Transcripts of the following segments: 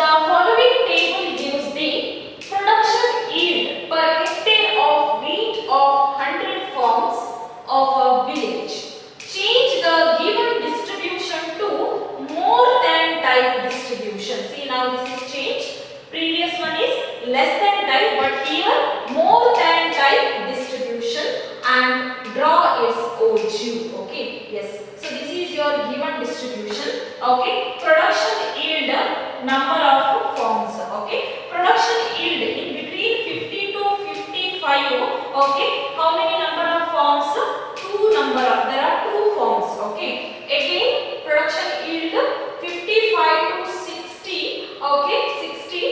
The following table gives the production yield per hectare of wheat of 100 farms of a village. Change the given distribution to more than type distribution. See, now this is changed. Previous one is less than type, but here more than type distribution, and draw its OU. Okay, yes. So this is your given distribution. Okay, production yield, number of farms. Okay, production yield in between 50 to 55. Okay, how many number of farms? There are two farms. Okay, again production yield 55 to 60. Okay, 60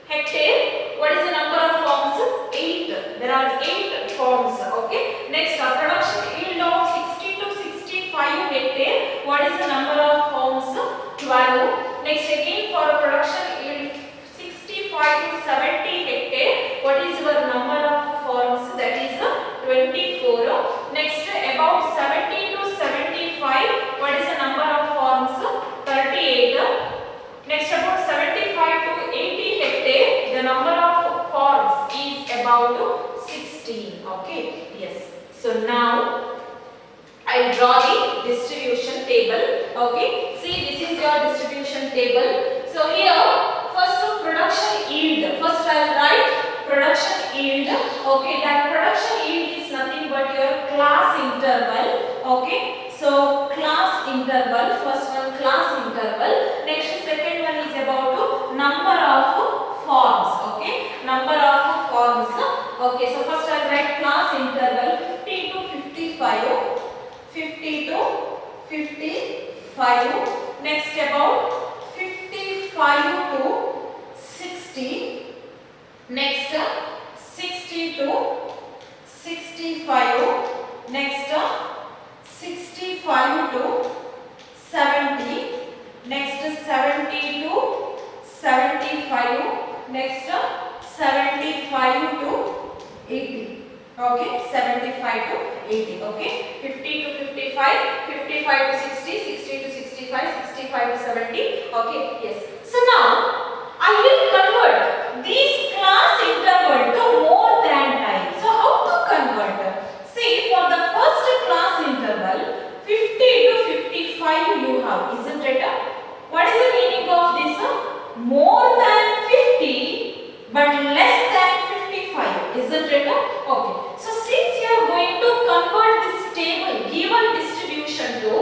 hectare. What is the number of farms? 8. There are 8 farms. Okay, next production yield of 60 to 65 hectare. What is the number of farms? 12. Next again for production yield 65 to 70 hectare. What is your number of farms? That is 24. Next about 70 to 75. What is the number of farms? 38. Next about 75 to 80 hectare. The number of farms is about 16. Okay, yes. So now I draw the distribution table. Okay, see, this is your distribution table. So here first production yield. First I will write production yield. Okay, that production yield is nothing but your class interval. Okay, so class interval. First one class interval. Next second one is about number of farms. Okay, number of farms. Okay, so first I will write class interval 50 to 55. 50 to 55. Next about 55 to 60. Next 60 to 65. Next 65 to 70. Next 70 to 75. Next 75 to 80. Okay, 75 to 80. Okay, 50 to 55, 55 to 60, 60 to 65, 65 to 70. Okay, yes. So now I will convert this class interval to more than type. So how to convert? See, for the first class interval 50 to 55 you have, isn't it? What is the meaning of this? More than 50 but less than 55, isn't it? Okay. So since you are going to convert this table given distribution to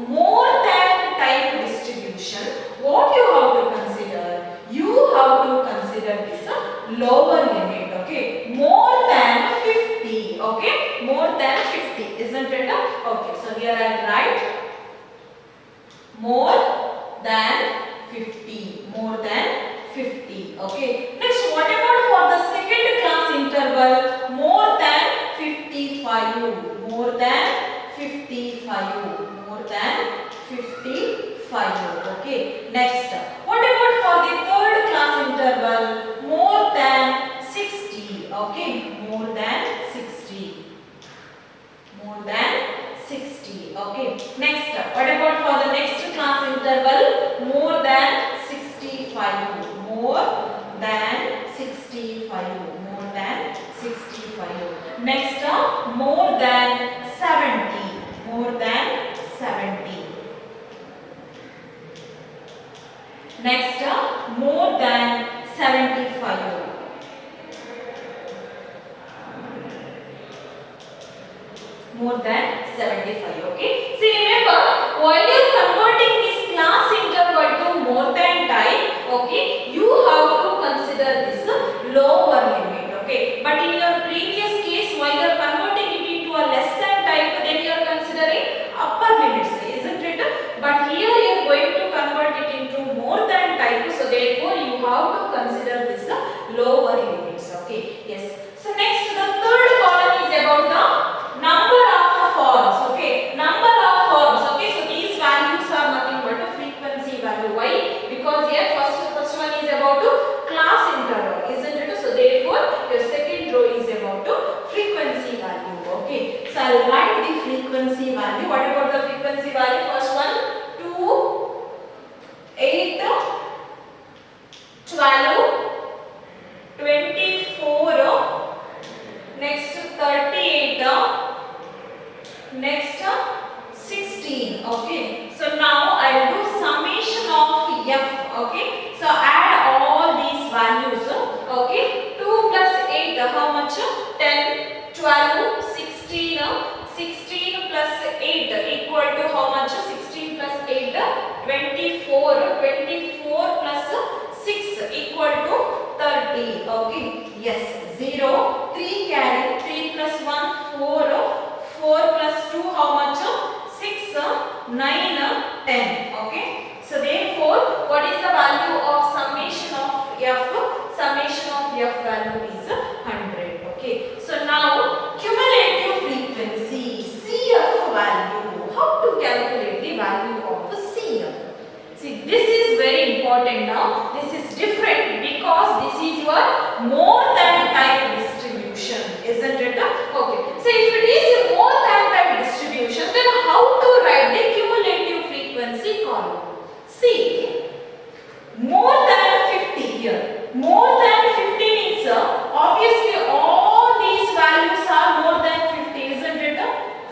more than type distribution, what you have to consider? You have to consider this lower limit. Okay, more than 50. Okay, more than 50, isn't it? Okay, so here I will write more than 50. More than 50. Okay. Next, what about for the second class interval? More than 55. More than 55. More than 55. Okay. Next, what about for the third class interval? More than 60. Okay. More than 60. More than 60. Okay. Next, what about for the next class interval? More than 65. More than 65. More than 65. Next, more than 70. More than 70. Next, more than 75. More than 75. Okay. See, remember, while you are converting this class interval to more than type, okay, you have to consider this lower limit. Okay, but in your previous case, while you are converting it into a less than type, then you are considering upper limits, isn't it? But here you are going to convert it into more than type, so therefore you have to consider this lower limits. Okay, yes. So next, the third column is about the number of forms. Okay, number of forms. Okay, so these values are nothing but a frequency value. Why? Because here first one is about class interval, isn't it? So therefore your second row is about frequency value. Okay, so I will write the frequency value. What about the frequency value? First one 2, 8, important now. This is different because this is your more than type distribution, isn't it? Okay. So if it is a more than type distribution, then how to write the cumulative frequency column? See, more than 50 here. More than 50 means obviously all these values are more than 50, isn't it?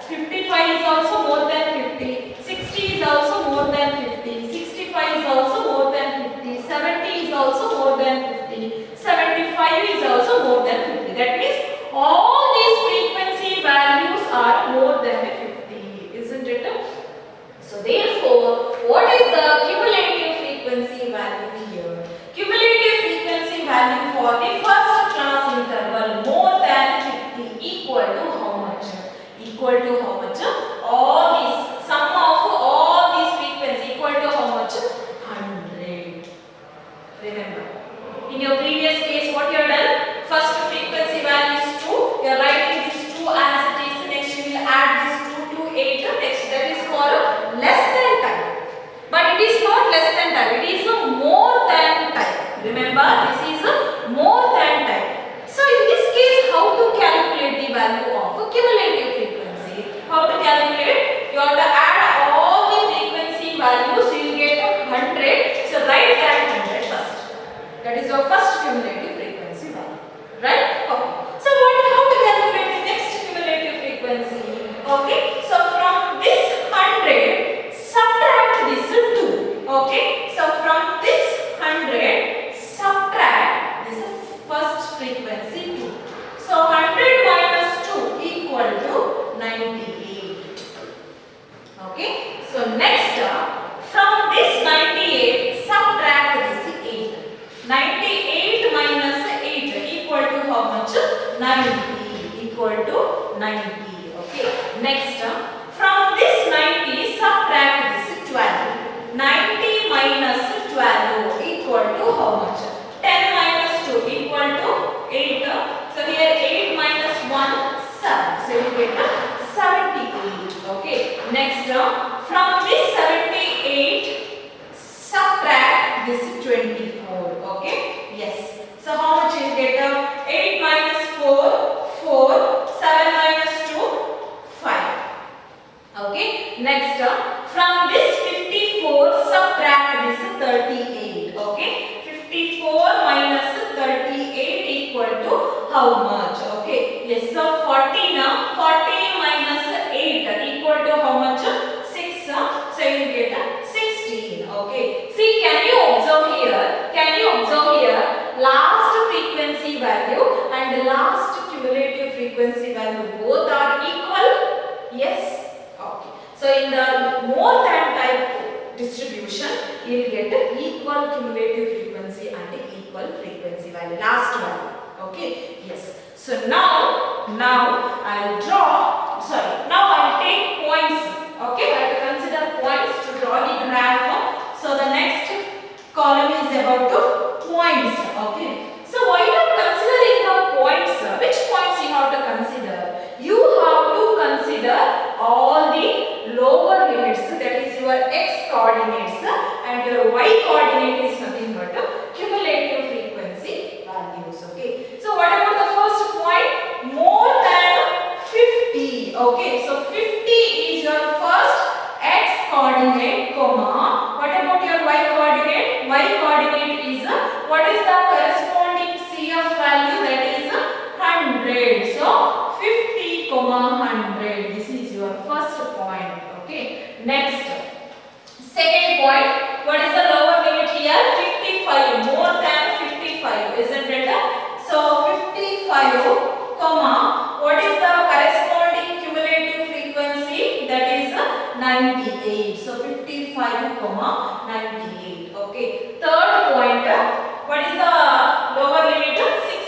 55 is also more than 50. 60 is also more than 50. 65 is also more than 50. 70 is also more than 50. 75 is also more than 50. That means all these frequency values are more than 50, isn't it? So therefore, what is the cumulative frequency value here? Cumulative frequency value for the first class interval more than 50 equal to how much? Equal to how much? All these, sum of all these frequency equal to how much? 100. Remember, in your previous case what you have done? First frequency value is 2. You are writing this 2 as it is. Next you will add this 2 to 8. Next that is for less than type. But it is not less than type. It is more than type. Remember, this is more than type. So in this case, how to calculate the value of cumulative frequency? How to calculate? You have to add all the frequency values. You will get 100. So write that 100 first. That is your first cumulative frequency value. Right? Okay. So how to calculate the next cumulative frequency? Okay. So from this 100, subtract this 2. Okay. So from this 100, subtract this first frequency 2. So 100 minus 2 equal to 98. Okay. So next from this 98, subtract this 8. 98 minus 8 equal to how much? 90. Equal to 90. Okay. Next from this 90, subtract this 12. 90 minus 12 equal to how much? 10 minus 2 equal to 8. So here 8 minus 1, 7. So you get 78. Okay. Next from this 78, subtract this 24. Okay. Yes. So how much you get? 8 minus 4, 4. 7 minus 2, 5. Okay. Next from this 54, subtract this 38. Okay. 54 minus 38 equal to how much? Okay. Yes. So 40 now. 40 minus 8 equal to how much? 6. So you get 16. Okay. See, can you observe here? Can you observe here? Last frequency value and the last cumulative frequency value both are equal? Yes. Okay. So in the more than type distribution, you will get equal cumulative frequency and equal frequency value. Last one. Okay. Yes. So now I will draw. Sorry. Now I will take points. Okay. I have to consider points to draw the graph. So the next column is about points. Okay. So why not considering the points? Which points you have to consider? You have to consider all the lower limits, that is your x coordinates, and your y coordinate is nothing but cumulative frequency values. Okay. So what about the first point? More than 50. Okay. So 50 is your first x coordinate, comma. What about your y coordinate? Y coordinate is what is the corresponding CF value? That is 100. So 50, 100. This is your first point. Okay. Next, second point. What is the lower limit here? 55. More than 55, isn't it? So 55, comma. What is the corresponding cumulative frequency? That is 98. So 55, 98. Okay. Third point. What is the lower limit?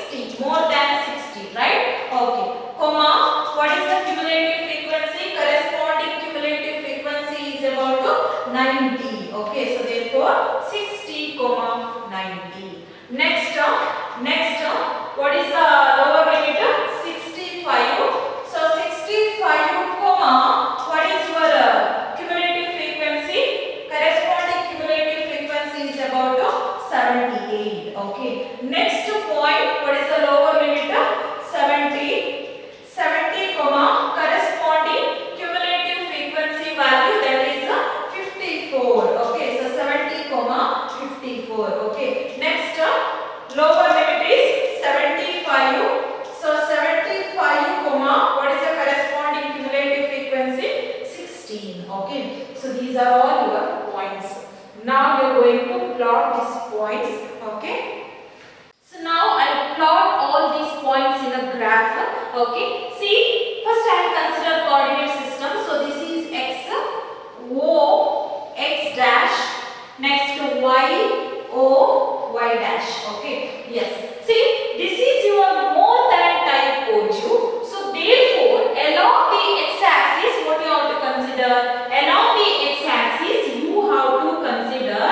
60. More than 60, right? Okay. Comma. What is the cumulative frequency? Corresponding cumulative frequency is about 90. Okay. So therefore 60, 90. Next, what is the lower limit? 65. So 65, comma. What is your cumulative frequency? Corresponding cumulative frequency is about 78. Okay. Next point, what is the lower limit? 70. 70 comma corresponding cumulative frequency value, that is 54. Okay. So 70 comma 54. Okay. Next lower limit is 75. So 75 comma, what is the corresponding cumulative frequency? 16. Okay. So these are all your points. Now you are going to plot these points. Okay. So now I plot all these points in a graph. Okay. See, first I will consider coordinate system. So this is x, o, x dash. Next y, o, y dash. Okay. Yes. See, this is your more than type OQ. So therefore, along the x-axis, what you have to consider? Along the x-axis, you have to consider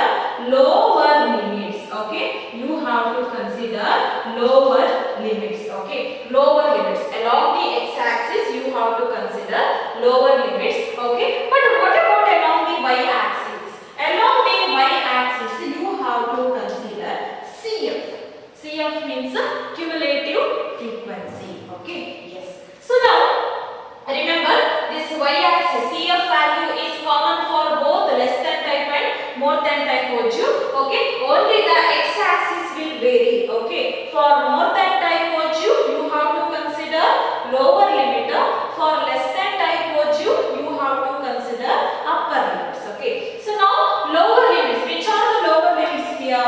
lower limits. Okay. You have to consider lower limits. Okay. Lower limits. Along the x-axis, you have to consider lower limits. Okay. But what about along the y-axis? Along the y-axis, you have to consider CF. CF means cumulative frequency. Okay. Yes. So now, remember this y-axis CF value is common for both less than type and more than type OQ. Okay. Only the x-axis will vary. Okay. For more than type OQ, you have to consider lower limit. For less than type OQ, you have to consider upper limits. Okay. So now lower limits. Which are the lower limits here?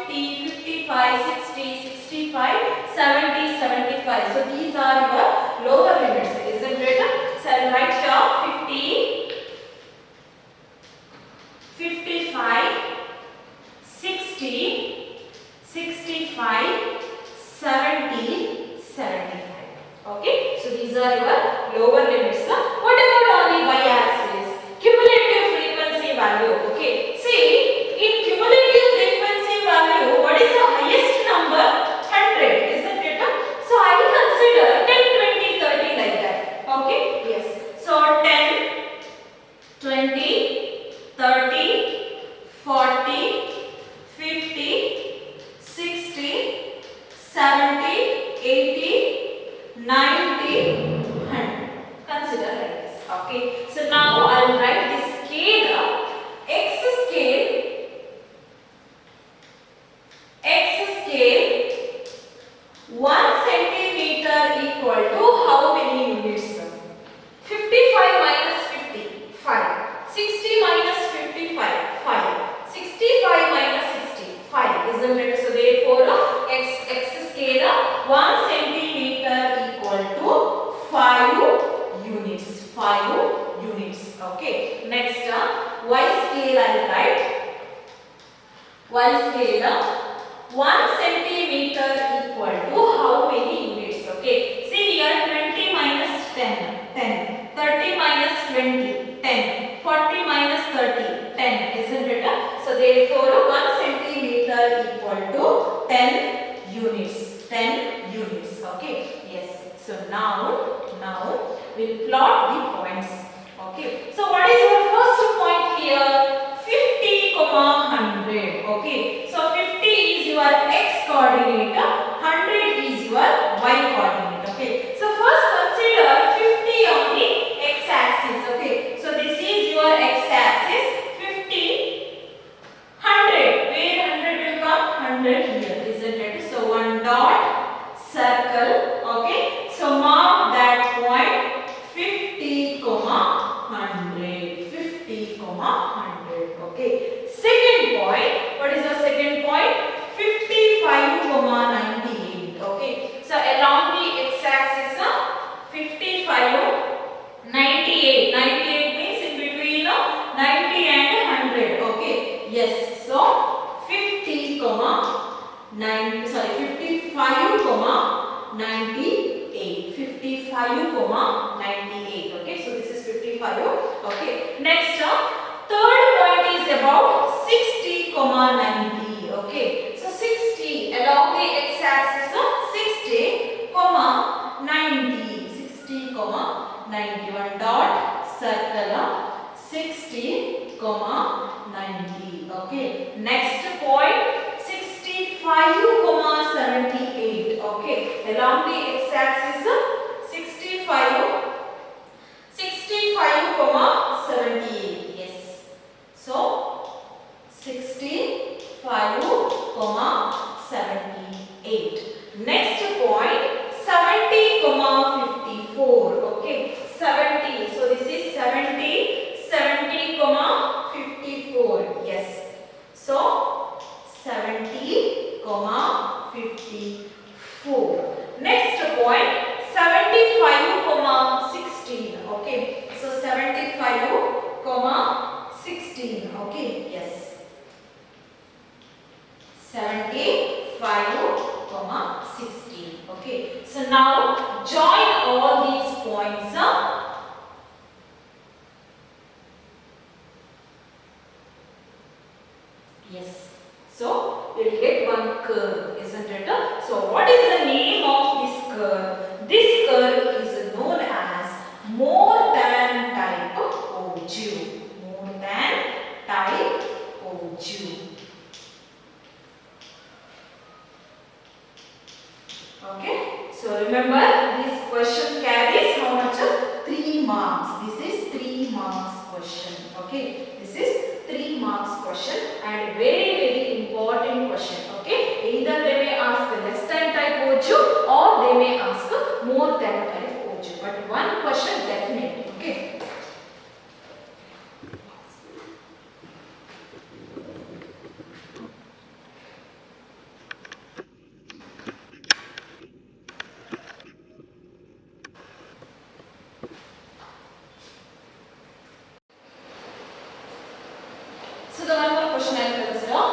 50, 55, 60, 65, 70, 75. So these are your lower limits, isn't it? So I'll write here 50, 55, 60, 65, 70, 75. Okay. So these are your lower limits. What about on the y-axis? Cumulative frequency value. Okay. See, in cumulative frequency value, what is the highest number? 100, isn't it? So I will consider 10, 20, 30 like that. Okay. Yes. So 10, 20, 30, 40, 50, 60, 70, 80, 90, 100. Consider like this. Okay. So now I will write this scale. X scale 1 centimeter equal to how many units? 55 minus 50, 5. 60 minus 55, 5. 65 minus 60, 5. Isn't it? So therefore, x scale 1 centimeter equal to 5 units. 5 units. Okay. Next, y scale I will write. Y scale 1 centimeter equal to how many units? Okay. See here, 20 minus 10, 10. 30 minus 20, 10. 40 minus 30, 10. Isn't it? So therefore, 1 centimeter equal to 10 units. 10 units. Okay. Yes. So now we'll plot the points. Okay. So what is your first point here? 50, 100. Okay. So 50 is your x coordinate, 100 is your y coordinate. Okay. So first consider 50 on the x axis. Okay. So this is your x axis. 50, 100. Where 100 will come? 100 here, isn't it? So one dot, circle. Okay. So mark that point 50, 100. 50, 100. Okay. Second point. What is the second point? 55, 98. Okay. So along the x-axis, 55, 98. 98 means in between 90 and 100. Okay. Yes. So 50, 9. Sorry. 55, 98. 55, 98. Okay. So this is 55. Okay. Next, third point is about 60, 90. Okay. So 60 along the x-axis, 60, 90. 60, 91 dot circle 60, 90. Okay. Next point 60, 78. Okay, along the x-axis 65,78. Yes. So 65,78. Next point 70,54. Okay, 70. So this is 70,54. Yes. So 70,54. Next point 75,16. Okay. So 75,16. Okay. Yes. 75,16. Okay. So now join all these points. Yes. So we will get one curve, isn't it? So what is the name of this curve? This curve is known as more than type ogive. More than type ogive. Okay. So remember, this question carries how much? 3 marks. This is 3 marks question. Okay. This is 3 marks question and very important question. Okay. Either they may ask less than type ogive or they may ask more than type ogive. But one question definitely. Okay. So the one more question I will consider.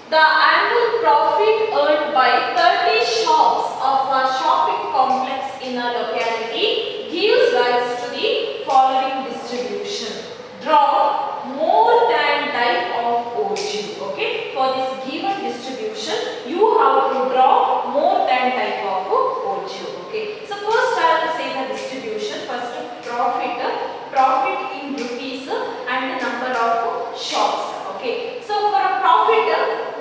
The annual profit earned by 30 shops of a shopping complex in a locality gives rise to the following distribution. Draw more than type of ogive. Okay. For this given distribution, you have to draw more than type of ogive. Okay. So first I will say the distribution. First profit in rupees and the number of shops. Okay. So for a profit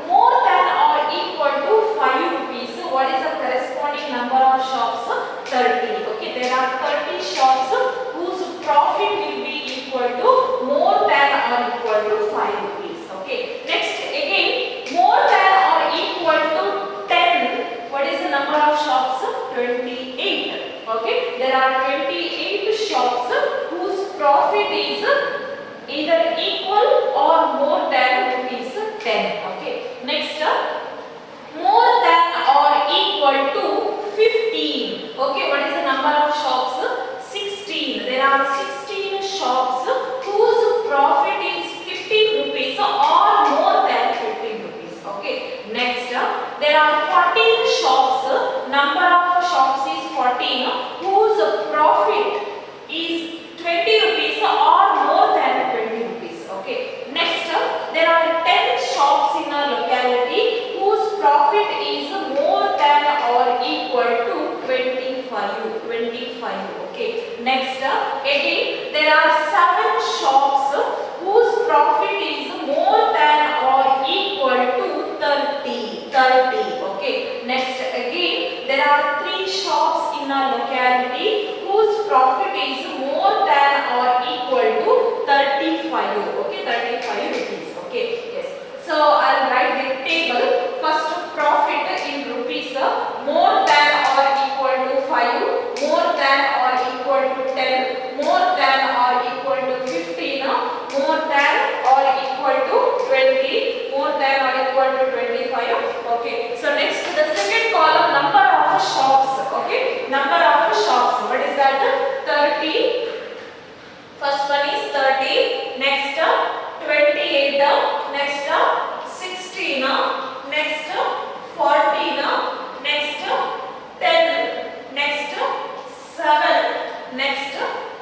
more than or equal to 5 rupees, what is the corresponding number of shops? 30. Okay. There are 30 shops whose profit will be equal to more than or equal to 5 rupees. Okay. Next again more than or equal to 10. What is the number of shops? 28. Okay. There are 28 shops whose profit is either equal or more than rupees 10. Okay. Next more than or equal to 15. Okay. What is the number of shops? 16. There are 16 shops whose profit is 15 rupees or more than 15 rupees. Okay. Next there are 14 shops. Number of shops is 14 whose profit is 20 rupees or more than 20 rupees. Okay. Next there are 10 shops in a locality whose profit is more than or equal to 25. Okay. Next again there are 7 shops whose profit is more than or equal to 30. Okay. Next again there are 3 shops in a locality whose profit is more than or equal to 35. Okay. 35 rupees. Okay. Yes. So I'll write the table. First profit in rupees more than or equal to 5, more than or equal to 10, more than or equal to 15, more than or equal to 20, more than or equal to 25. Okay. So next the second column number of shops. Okay. Number of shops. What is that? 30. First one is 30. Next 28. Next 16. Next 14. Next 10. Next 7. Next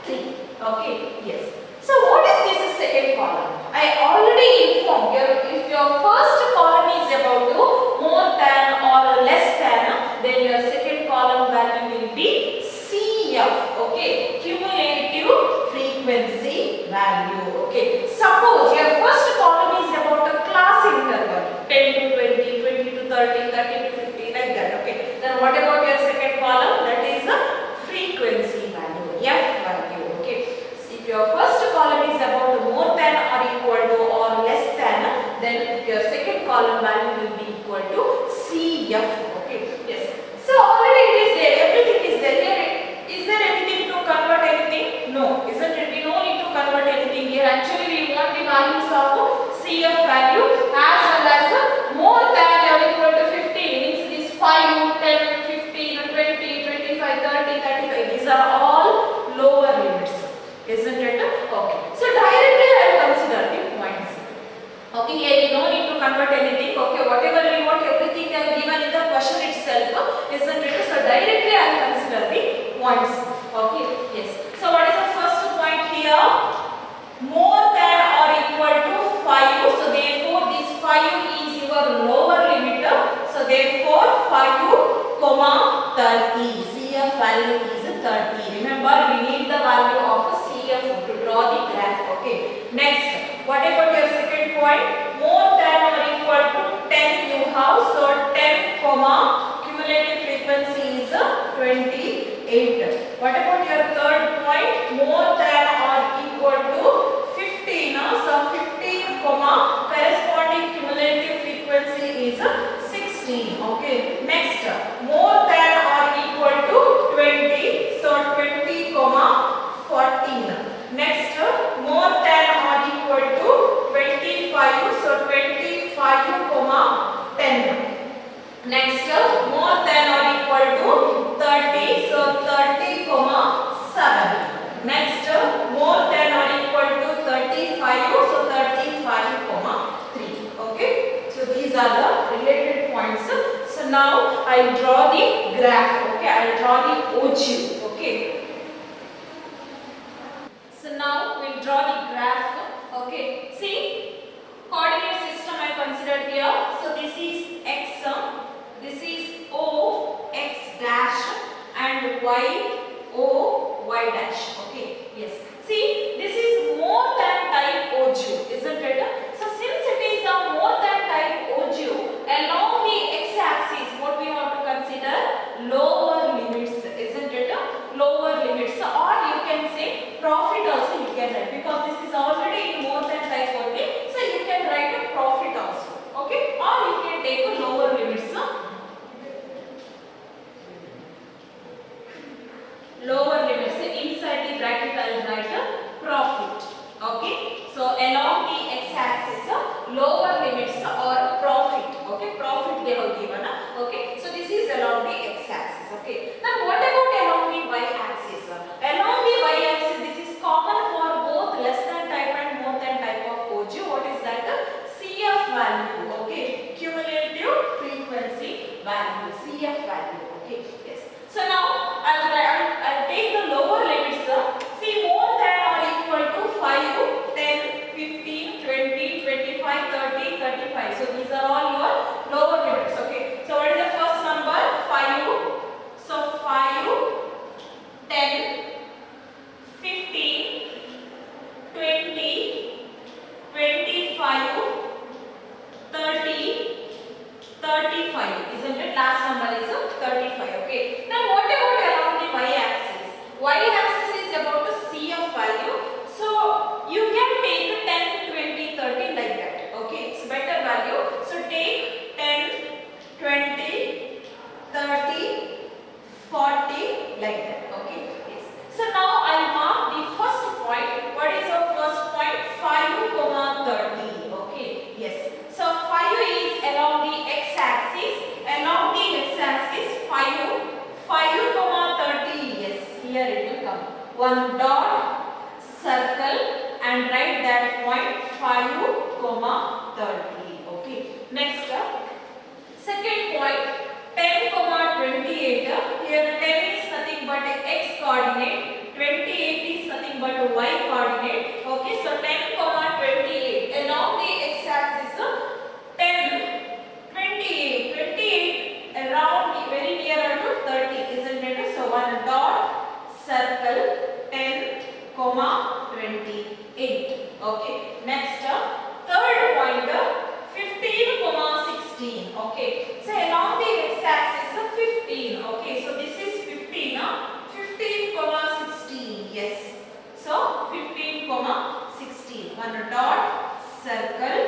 3. Okay. Yes. So what is this second column? I already informed you. If your first column is about more than or 30, 30 to 50, like that. Okay. Then what about your second column? That is the frequency value, F value. Okay. If your first column is about more than or equal to or less than, then your second column value will be equal to CF. Okay. Yes. So already it is there. Everything is there. Here, is there anything to convert anything? No. Isn't it? We don't need to convert anything here. Actually, we want the values of CF value as well as more than or equal to 50. Means these 5, 10, 15, 20, 25, 30, 35. These are all lower limits. Isn't it? Okay. So directly I will consider the points. Okay, here we don't need to convert anything. Okay, whatever we want, everything they have given in the question itself. Isn't it? So directly I will consider the points. Okay, yes. So what is the first point here? More than or equal to 5. So therefore this 5 is your lower limit. So therefore 5, 30. CF value is 30. Remember, we need the value of CF to draw the graph. Okay. Next, what about your second point? More than or equal to 10 you have. So 10, cumulative frequency is 28. What about your third point? More than or equal to 15. So 15, corresponding cumulative frequency is 16. Okay. Next, more than or equal to 20. So 20, 14. Next, more than or equal to 25. So 25, 10. Next, more than or equal to 30. So 30, 7. Next, more than or equal to 35. So 35, 3. Okay. So these are the related points. So now I will draw the graph. Okay. I will draw the OG. Okay. So now we will draw the graph. Okay. See, coordinate system I considered here. So this is X, this is O, X dash, and Y, O, Y dash. Okay. Yes. See, this is more than type OG, isn't it? So since it is a more than type OG, along the x-axis, what we want to consider? Lower limits, isn't it? Lower limits. Or you can say profit also you can write, because this is already in more than type only. So you can write a profit also. Okay. Or you can take a lower limits. Lower limits. Inside the bracket I will write a profit. Okay. So along the x-axis, lower limits or profit. Okay. Profit they have given. Okay. So this is along the x-axis. Okay. Now what about along the y-axis? Along the y-axis, this is common for both less than type and more than type of OG. What is that? CF value. Okay. Cumulative frequency value. CF value. Okay. Yes. So now I'll take the lower limits. See, more than or equal to 5, 10, 15, 20, 25, 30, 35. So these are all your lower limits. Okay. So what is the first number? 5. So 5, 10, 15, 20, 25, 30, 35. Isn't it? Last number is 35. Okay. Now what about along the y-axis? Y-axis is about the CF value. So you can take 10, 20, 30 like that. Okay. It's better value. So take 10, 20, 30, 40 like that. Okay. Yes. So now I will mark the first point. What is the first point? 5, 30. Okay. Yes. So 5 is along the x-axis. Along the x-axis 5, 30. Yes. Here it will come. One dot, circle, and write that point 5, 30. Okay. Next, second point 10, 28. Here 10 is nothing but x coordinate. 28 is nothing but y coordinate. Okay. So 10, 28. Along the x-axis 10, 28. 28 around very near to 30. Isn't it? So one dot, circle, 10, 16. Okay. So along the x-axis 15. Okay. So this is 15. 15 comma 16. Yes. So 15 comma 16. One dot circle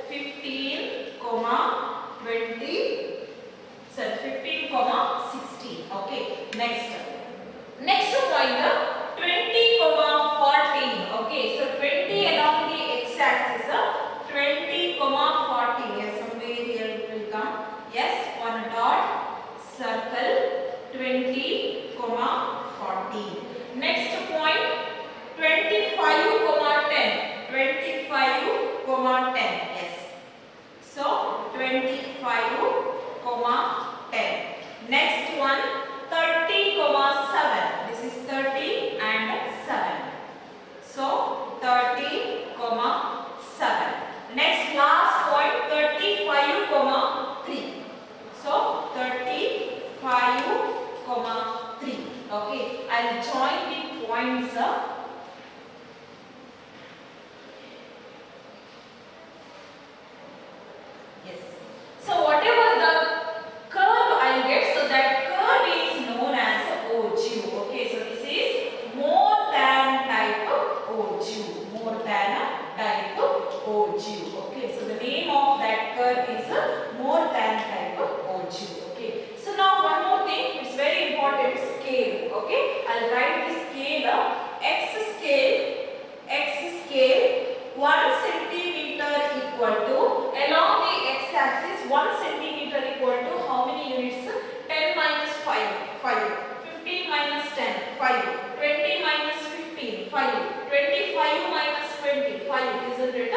15 comma 20. So 15 comma 16. Okay. Next point 20 comma 14. Okay. So 20 along the x-axis 20 comma 14. Yes. Somewhere here it will come. Yes. One dot circle 20 comma 14. Next point 25 comma 10. 25 comma 10. Yes. So 25 comma 10. Next one 30 comma 7. This is 30 and 7. So 30 comma 7. Next last point 35 comma 3. So 35 comma 3. Okay. I'll join the points. Yes. So whatever the curve I get, so that curve is known as ogive. Okay. So this is more than type ogive. More than type ogive. Okay. So the name of that curve is more than type ogive. Okay. So now one more thing. It's very important. Scale. Okay. I'll write the scale. X scale 1 centimeter equal to, along the x-axis 1 centimeter equal to how many units? 10 minus 5, 5. 15 minus 10, 5. 20 minus 15, 5. 25 minus 20, 5. Isn't it?